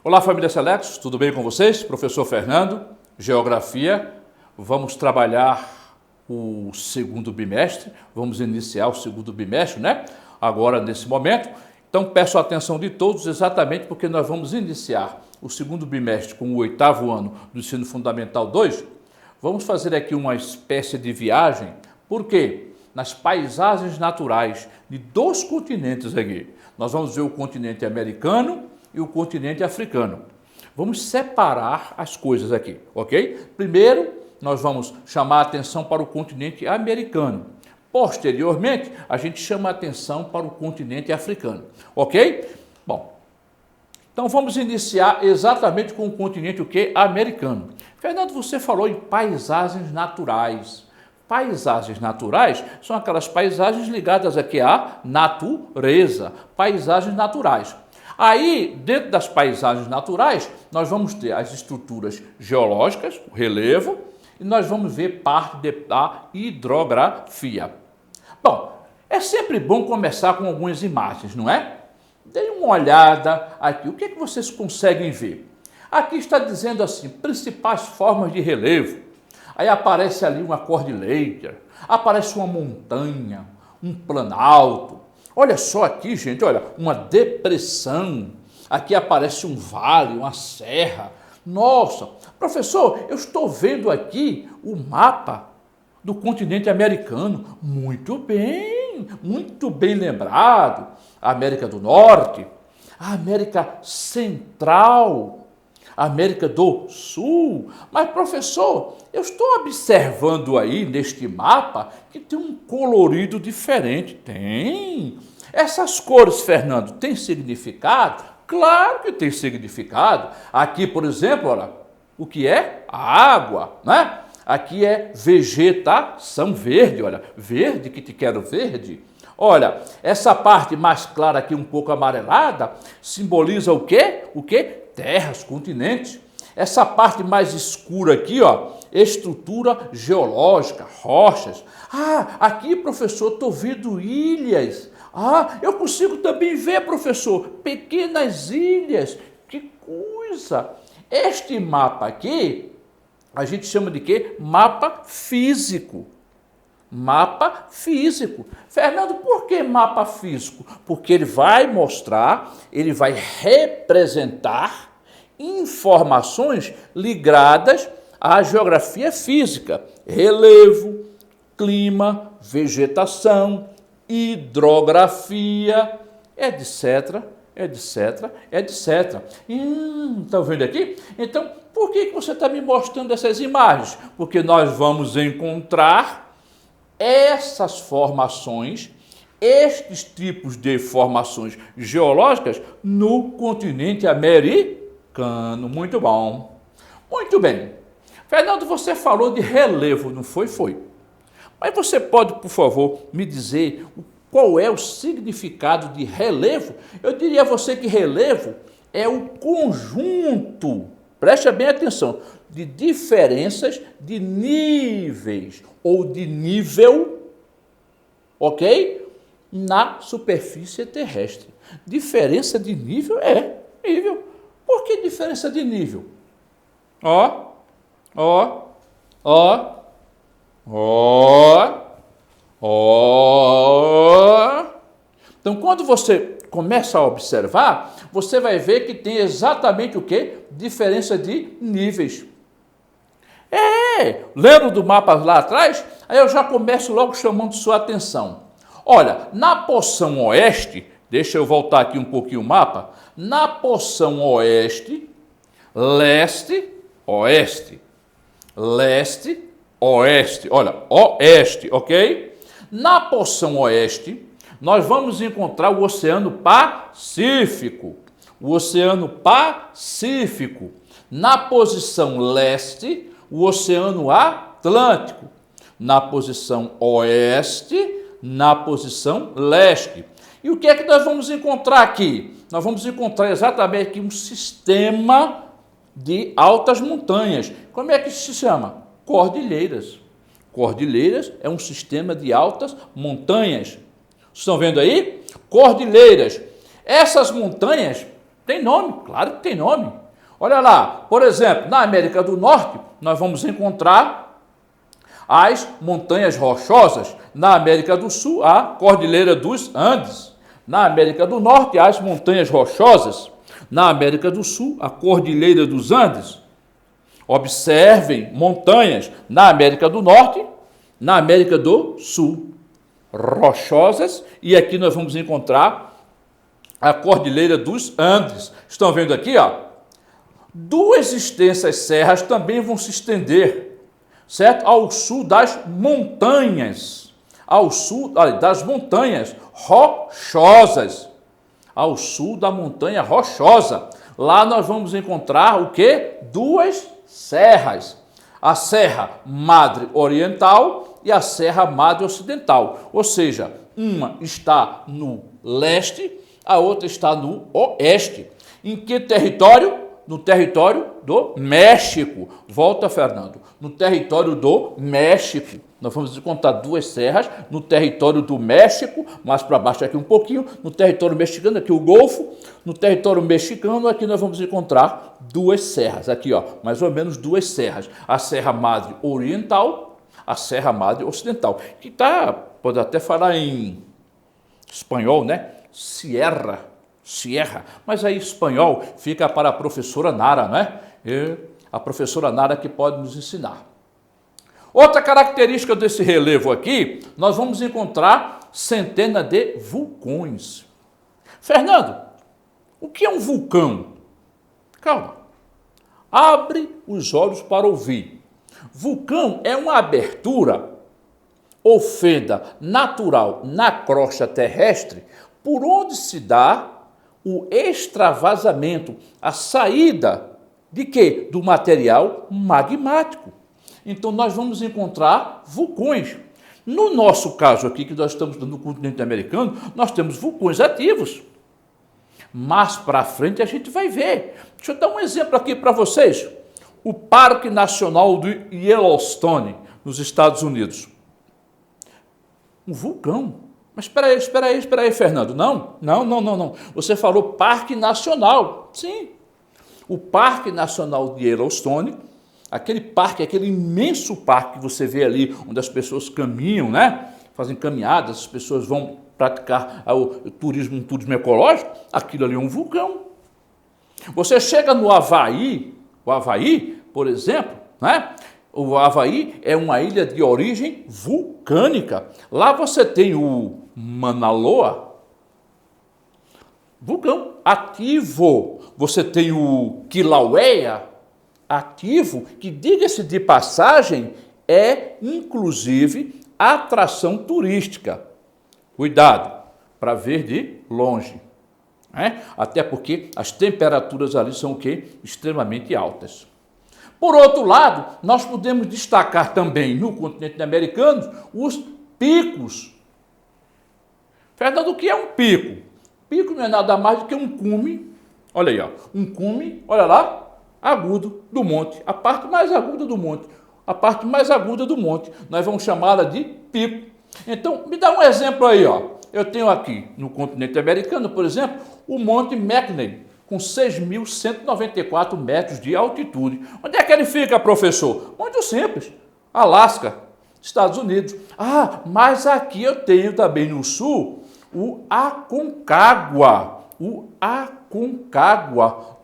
Olá, família Selectos, tudo bem com vocês? Professor Fernando, Geografia. Vamos trabalhar o segundo bimestre, vamos iniciar o segundo bimestre, né? Agora, nesse momento. Então, peço a atenção de todos exatamente porque nós vamos iniciar o segundo bimestre com o 8º ano do Ensino Fundamental 2. Vamos fazer aqui uma espécie de viagem, porque nas paisagens naturais de dois continentes aqui. Nós vamos ver o continente americano e o continente africano. Vamos separar as coisas aqui, ok? Primeiro, nós vamos chamar a atenção para o continente americano. Posteriormente, a gente chama a atenção para o continente africano, ok? Bom, então vamos iniciar exatamente com o continente o quê? Americano. Fernando, você falou em paisagens naturais. Paisagens naturais são aquelas paisagens ligadas aqui à natureza, paisagens naturais. Aí, dentro das paisagens naturais, nós vamos ter as estruturas geológicas, o relevo, e nós vamos ver parte da hidrografia. Bom, é sempre bom começar com algumas imagens, não é? Deem uma olhada aqui, o que é que vocês conseguem ver? Aqui está dizendo assim, principais formas de relevo. Aí aparece ali uma cordilheira, aparece uma montanha, um planalto. Olha só aqui, gente, olha, uma depressão. Aqui aparece um vale, uma serra. Nossa, professor, eu estou vendo aqui o mapa do continente americano. Muito bem lembrado. A América do Norte, a América Central, a América do Sul. Mas, professor, eu estou observando aí neste mapa que tem um colorido diferente. Tem. Essas cores, Fernando, têm significado? Claro que tem significado. Aqui, por exemplo, olha, o que é? A água, né? Aqui é vegetação verde, olha, verde que te quero verde. Olha, essa parte mais clara aqui, um pouco amarelada, simboliza o quê? O quê? Terras, continentes. Essa parte mais escura aqui, ó, estrutura geológica, rochas. Ah, aqui, professor, estou vendo ilhas. Ah, eu consigo também ver, professor, pequenas ilhas. Que coisa! Este mapa aqui, a gente chama de quê? Mapa físico. Mapa físico. Fernando, por que mapa físico? Porque ele vai mostrar, ele vai representar informações ligadas à geografia física, relevo, clima, vegetação, hidrografia, etc, etc, etc. Estão vendo aqui? Então, por que você está me mostrando essas imagens? Porque nós vamos encontrar essas formações, estes tipos de formações geológicas no continente americano. Muito bom. Muito bem. Fernando, você falou de relevo, não foi? Foi. Mas você pode, por favor, me dizer qual é o significado de relevo? Eu diria a você que relevo é o conjunto, preste bem atenção, de diferenças de níveis ou de nível, ok? Na superfície terrestre. Diferença de nível é nível. Por que diferença de nível? Ó. Então, quando você começa a observar, você vai ver que tem exatamente o quê? Diferença de níveis. Lembra do mapa lá atrás? Aí eu já começo logo chamando sua atenção. Olha, na porção oeste, deixa eu voltar aqui um pouquinho o mapa, na porção oeste, leste, oeste, leste, oeste, olha, oeste, ok? Na porção oeste, nós vamos encontrar o Oceano Pacífico. O Oceano Pacífico. Na posição leste, o Oceano Atlântico. Na posição oeste, na posição leste. E o que é que nós vamos encontrar aqui? Nós vamos encontrar exatamente aqui um sistema de altas montanhas. Como é que se chama? Cordilheiras. Cordilheiras é um sistema de altas montanhas. Estão vendo aí? Cordilheiras. Essas montanhas, Tem nome, claro que tem nome. Olha lá, por exemplo, na América do Norte, nós vamos encontrar as montanhas rochosas. Na América do Sul, a Cordilheira dos Andes. Na América do Norte, as montanhas rochosas. Na América do Sul, a Cordilheira dos Andes. Observem montanhas na América do Norte, na América do Sul, rochosas, e aqui nós vamos encontrar a Cordilheira dos Andes. Estão vendo aqui, ó? Duas extensas serras também vão se estender, certo? Ao sul das montanhas, ao sul das montanhas rochosas, ao sul da montanha rochosa. Lá nós vamos encontrar o quê? Duas serras, a Serra Madre Oriental e a Serra Madre Ocidental, ou seja, uma está no leste, a outra está no oeste. Em que território? No território do México. Volta, Fernando. No território do México. Nós vamos encontrar duas serras no território do México, mais para baixo aqui um pouquinho, no território mexicano, aqui o Golfo, no território mexicano, aqui nós vamos encontrar duas serras, aqui ó, mais ou menos duas serras, a Serra Madre Oriental, a Serra Madre Ocidental, que tá, pode até falar em espanhol, né? Sierra, mas aí espanhol fica para a professora Nara, né? E a professora Nara que pode nos ensinar. Outra característica desse relevo aqui, nós vamos encontrar centenas de vulcões. Fernando, o que é um vulcão? Calma. Abre os olhos para ouvir. Vulcão é uma abertura ou fenda natural na crosta terrestre por onde se dá o extravasamento, a saída de quê? Do material magmático. Então, nós vamos encontrar vulcões. No nosso caso aqui, que nós estamos no continente americano, nós temos vulcões ativos. Mais para frente a gente vai ver. Deixa eu dar um exemplo aqui para vocês. O Parque Nacional do Yellowstone, nos Estados Unidos. Um vulcão. Mas espera aí, Fernando. Não. Você falou Parque Nacional. Sim. O Parque Nacional de Yellowstone, aquele parque, aquele imenso parque que você vê ali, onde as pessoas caminham, né? Fazem caminhadas, as pessoas vão praticar um turismo ecológico, aquilo ali é um vulcão. Você chega no Havaí, o Havaí, por exemplo, né? O Havaí é uma ilha de origem vulcânica. Lá você tem o Mauna Loa, vulcão ativo. Você tem o Kilauea, ativo, que, diga-se de passagem, é inclusive atração turística. Cuidado, para ver de longe. Né? Até porque as temperaturas ali são o quê? Extremamente altas. Por outro lado, nós podemos destacar também no continente americano os picos. Fernando, o que é um pico? Pico não é nada mais do que um cume, olha aí, ó, um cume, olha lá, agudo do monte, a parte mais aguda do monte. A parte mais aguda do monte, nós vamos chamá-la de pico. Então, me dá um exemplo aí, ó. Eu tenho aqui no continente americano, por exemplo, o Monte McKinley, com 6.194 metros de altitude. Onde é que ele fica, professor? Muito simples, Alasca, Estados Unidos. Ah, mas aqui eu tenho também no sul o Aconcagua. O Aconcagua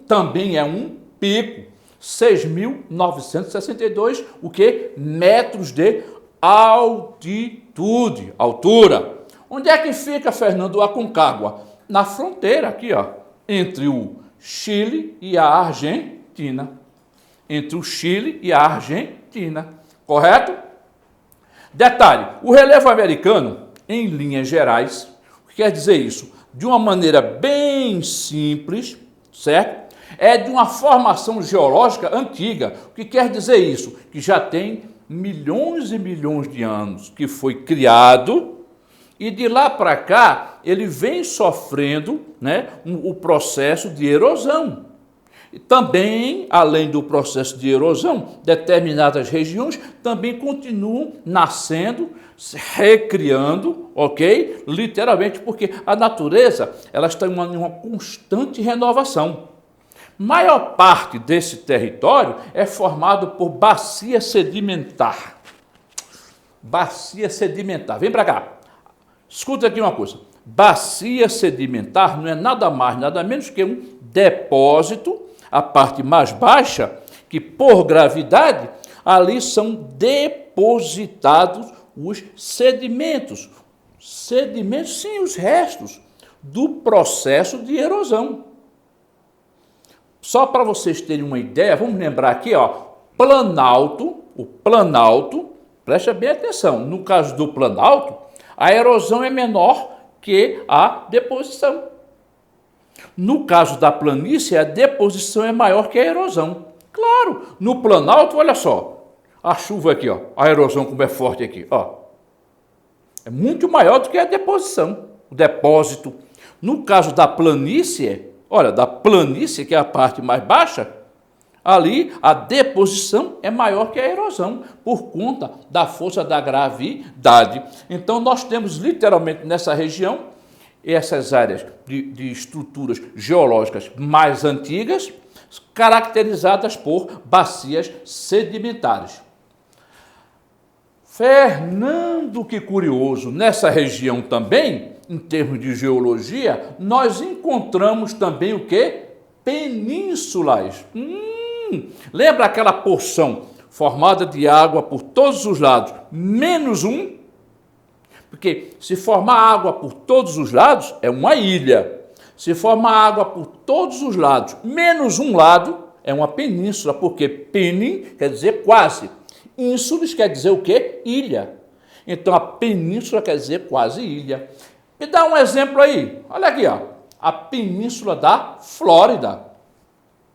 também é um pico, 6.962, o que? Metros de altitude, altura. Onde é que fica, Fernando, o Aconcagua? Na fronteira aqui, ó, entre o Chile e a Argentina. Entre o Chile e a Argentina, correto? Detalhe, o relevo americano, em linhas gerais, o que quer dizer isso? De uma maneira bem simples, certo? É de uma formação geológica antiga. O que quer dizer isso? Que já tem milhões e milhões de anos que foi criado e de lá para cá ele vem sofrendo, né, o processo de erosão. Também, além do processo de erosão, determinadas regiões também continuam nascendo, se recriando, ok? Literalmente, porque a natureza ela está em uma constante renovação. Maior parte desse território é formado por bacia sedimentar. Bacia sedimentar. Vem para cá. Escuta aqui uma coisa. Bacia sedimentar não é nada mais, nada menos que um depósito, a parte mais baixa, que por gravidade, ali são depositados os sedimentos. Sedimentos, sim, os restos do processo de erosão. Só para vocês terem uma ideia, vamos lembrar aqui, ó, Planalto, o Planalto, preste bem atenção, no caso do Planalto, a erosão é menor que a deposição. No caso da planície, a deposição é maior que a erosão. Claro, no Planalto, olha só, a chuva aqui, ó, a erosão como é forte aqui, ó, é muito maior do que a deposição, o depósito. No caso da planície, olha, da planície, que é a parte mais baixa, ali a deposição é maior que a erosão, por conta da força da gravidade. Então, nós temos literalmente nessa região, essas áreas de estruturas geológicas mais antigas, caracterizadas por bacias sedimentares. Fernando, que curioso, nessa região também, em termos de geologia, nós encontramos também o quê? Penínsulas. Lembra aquela porção formada de água por todos os lados, menos um? Porque se formar água por todos os lados, é uma ilha. Se formar água por todos os lados, menos um lado, é uma península, porque penin quer dizer quase. Ínsulis quer dizer o quê? Ilha. Então, a península quer dizer quase ilha. Me dá um exemplo aí. Olha aqui, ó. A península da Flórida.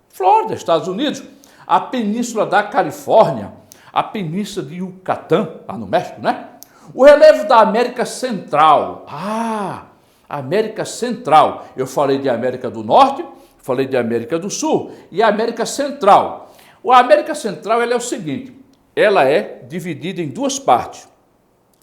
Flórida, Estados Unidos. A península da Califórnia. A península de Yucatán, lá no México, né? O relevo da América Central. América Central. Eu falei de América do Norte, falei de América do Sul e América Central. A América Central ela é o seguinte, ela é dividida em duas partes.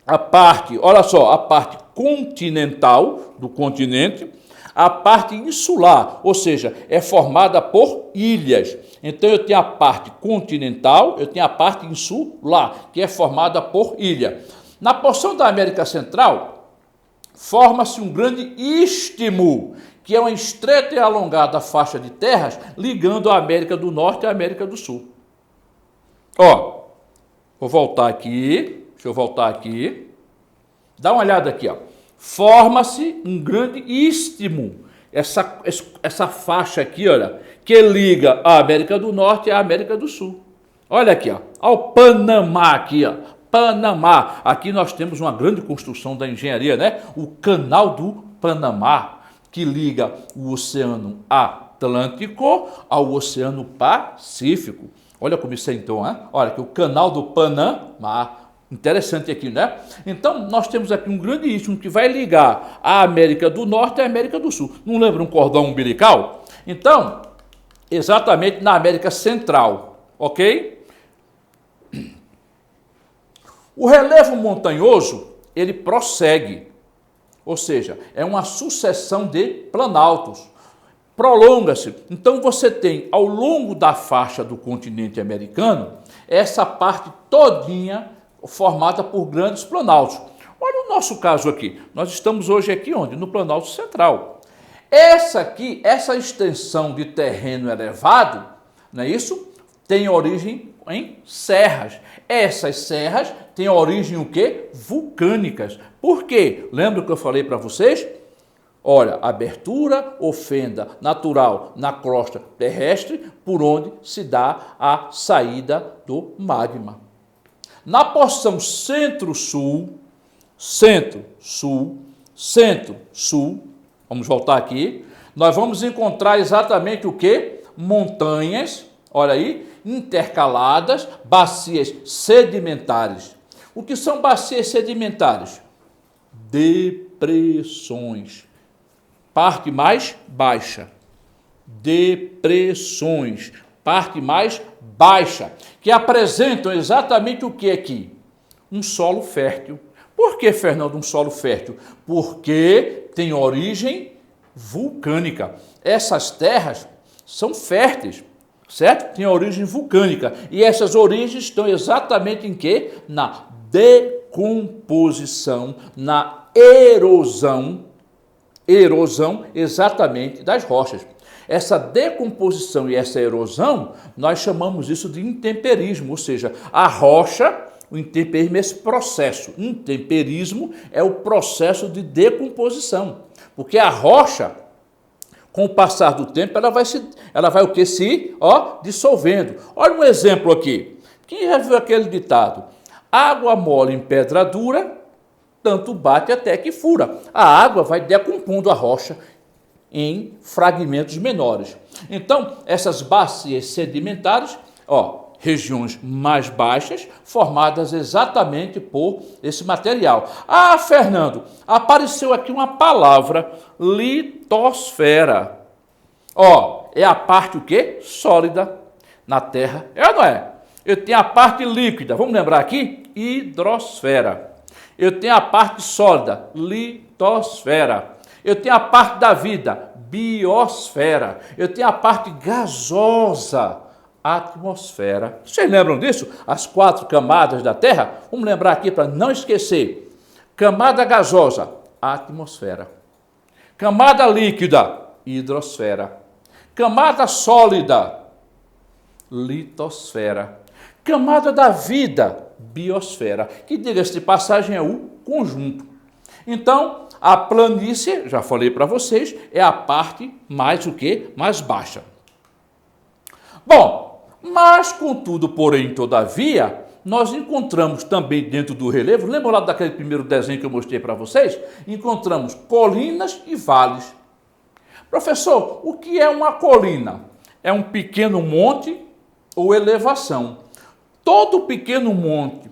A parte, olha só, a parte continental do continente, a parte insular, ou seja, é formada por ilhas. Então, eu tenho a parte continental, eu tenho a parte insular, que é formada por ilha. Na porção da América Central, forma-se um grande istmo, que é uma estreita e alongada faixa de terras ligando a América do Norte e a América do Sul. Ó, vou voltar aqui, deixa eu voltar aqui. Dá uma olhada aqui, ó. Forma-se um grande istmo, essa faixa aqui, olha, que liga a América do Norte e a América do Sul. Olha aqui, ó, ao Panamá aqui, ó. Panamá. Aqui nós temos uma grande construção da engenharia, né? O Canal do Panamá, que liga o Oceano Atlântico ao Oceano Pacífico. Olha como isso é então, né? Olha aqui, o Canal do Panamá. Interessante aqui, né? Então, nós temos aqui um grande istmo que vai ligar a América do Norte e a América do Sul. Não lembra um cordão umbilical? Então, exatamente na América Central, ok? O relevo montanhoso, ele prossegue, ou seja, é uma sucessão de planaltos, prolonga-se. Então, você tem, ao longo da faixa do continente americano, essa parte todinha formada por grandes planaltos. Olha o nosso caso aqui. Nós estamos hoje aqui onde? No Planalto Central. Essa extensão de terreno elevado, não é isso? Tem origem em serras. Essas serras têm origem o quê? Vulcânicas. Por quê? Lembra que eu falei para vocês? Olha, abertura ou fenda natural na crosta terrestre por onde se dá a saída do magma. Na porção centro-sul, vamos voltar aqui, nós vamos encontrar exatamente o que? Montanhas, olha aí, intercaladas, bacias sedimentares. O que são bacias sedimentares? Depressões. Parte mais baixa. depressões, parte mais baixa, que apresentam exatamente o que aqui? Um solo fértil. Por que, Fernando, um solo fértil? Porque tem origem vulcânica. Essas terras são férteis, certo? Tem origem vulcânica. E essas origens estão exatamente em quê? Na decomposição, na erosão exatamente das rochas. Essa decomposição e essa erosão, nós chamamos isso de intemperismo, ou seja, a rocha, o intemperismo é esse processo. Intemperismo é o processo de decomposição, porque a rocha, com o passar do tempo, ela vai o que? Se dissolvendo. Olha um exemplo aqui. Quem já viu aquele ditado? Água mole em pedra dura, tanto bate até que fura. A água vai decompondo a rocha em fragmentos menores. Então, essas bacias sedimentares, regiões mais baixas, formadas exatamente por esse material. Ah, Fernando, apareceu aqui uma palavra, litosfera. É a parte o quê? Sólida na Terra. É ou não é? Eu tenho a parte líquida, vamos lembrar aqui? Hidrosfera. Eu tenho a parte sólida, litosfera. Eu tenho a parte da vida, biosfera. Eu tenho a parte gasosa, atmosfera. Vocês lembram disso? As 4 camadas da Terra? Vamos lembrar aqui para não esquecer. Camada gasosa, atmosfera. Camada líquida, hidrosfera. Camada sólida, litosfera. Camada da vida, biosfera. Que, diga-se de passagem, é o conjunto. Então, a planície, já falei para vocês, é a parte mais o quê? Mais baixa. Bom, mas contudo, porém, todavia, nós encontramos também dentro do relevo, lembra lá daquele primeiro desenho que eu mostrei para vocês? Encontramos colinas e vales. Professor, o que é uma colina? É um pequeno monte ou elevação. Todo pequeno monte,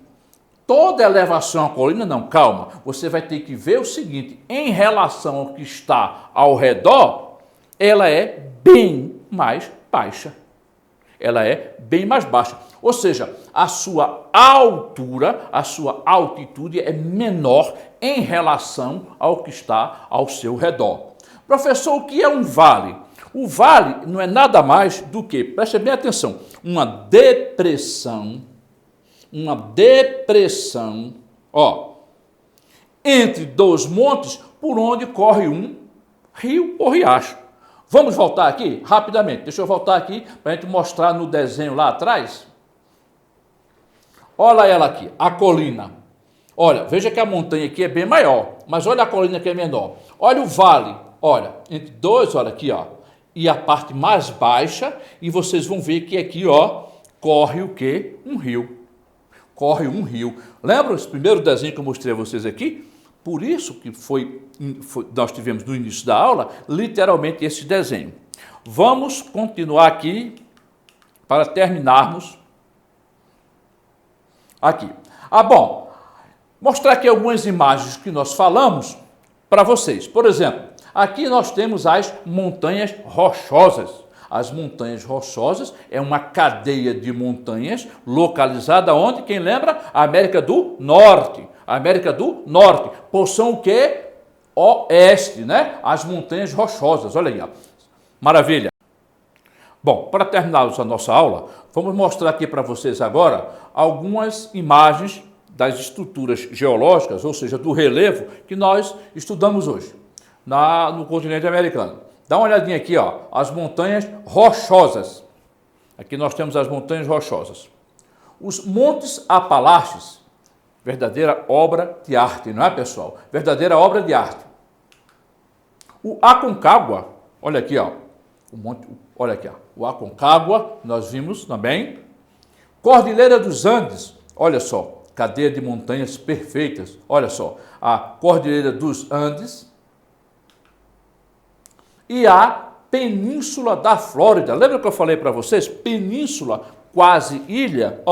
toda elevação à colina, não, calma, você vai ter que ver o seguinte, em relação ao que está ao redor, ela é bem mais baixa. Ela é bem mais baixa. Ou seja, a sua altura, a sua altitude é menor em relação ao que está ao seu redor. Professor, o que é um vale? O vale não é nada mais do que, preste bem atenção, uma depressão, entre 2 montes por onde corre um rio ou riacho. Vamos voltar aqui rapidamente. Deixa eu voltar aqui para a gente mostrar no desenho lá atrás. Olha ela aqui, a colina. Olha, veja que a montanha aqui é bem maior, mas olha a colina que é menor. Olha o vale, olha, entre 2, olha aqui, e a parte mais baixa, e vocês vão ver que aqui, corre o quê? Um rio. Corre um rio. Lembra esse primeiro desenho que eu mostrei a vocês aqui? Por isso que nós tivemos no início da aula, literalmente esse desenho. Vamos continuar aqui para terminarmos aqui. Bom, mostrar aqui algumas imagens que nós falamos para vocês. Por exemplo, aqui nós temos as montanhas rochosas. As montanhas rochosas é uma cadeia de montanhas localizada onde? Quem lembra? América do Norte. América do Norte. Porção o quê? Oeste, né? As montanhas rochosas. Olha aí, Maravilha. Bom, para terminarmos a nossa aula, vamos mostrar aqui para vocês agora algumas imagens das estruturas geológicas, ou seja, do relevo que nós estudamos hoje no continente americano. Dá uma olhadinha aqui, as montanhas rochosas. Aqui nós temos as montanhas rochosas. Os Montes Apalaches, verdadeira obra de arte, não é, pessoal? Verdadeira obra de arte. O Aconcagua, olha aqui, olha aqui, o Aconcagua, nós vimos também. Cordilheira dos Andes, olha só, cadeia de montanhas perfeitas, olha só, a Cordilheira dos Andes. E a Península da Flórida. Lembra que eu falei para vocês? Península, quase ilha.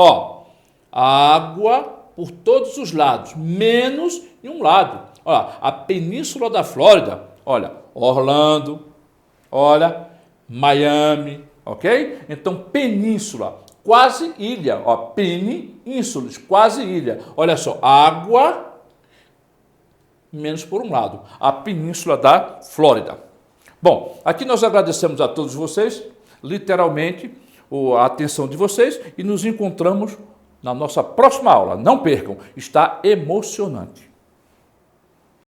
Água por todos os lados, menos em um lado. A Península da Flórida. Olha, Orlando. Olha, Miami, ok? Então, península, quase ilha, ó, penínsulas, quase ilha. Olha só, água, menos por um lado, a península da Flórida. Bom, aqui nós agradecemos a todos vocês, literalmente, a atenção de vocês e nos encontramos na nossa próxima aula. Não percam, está emocionante.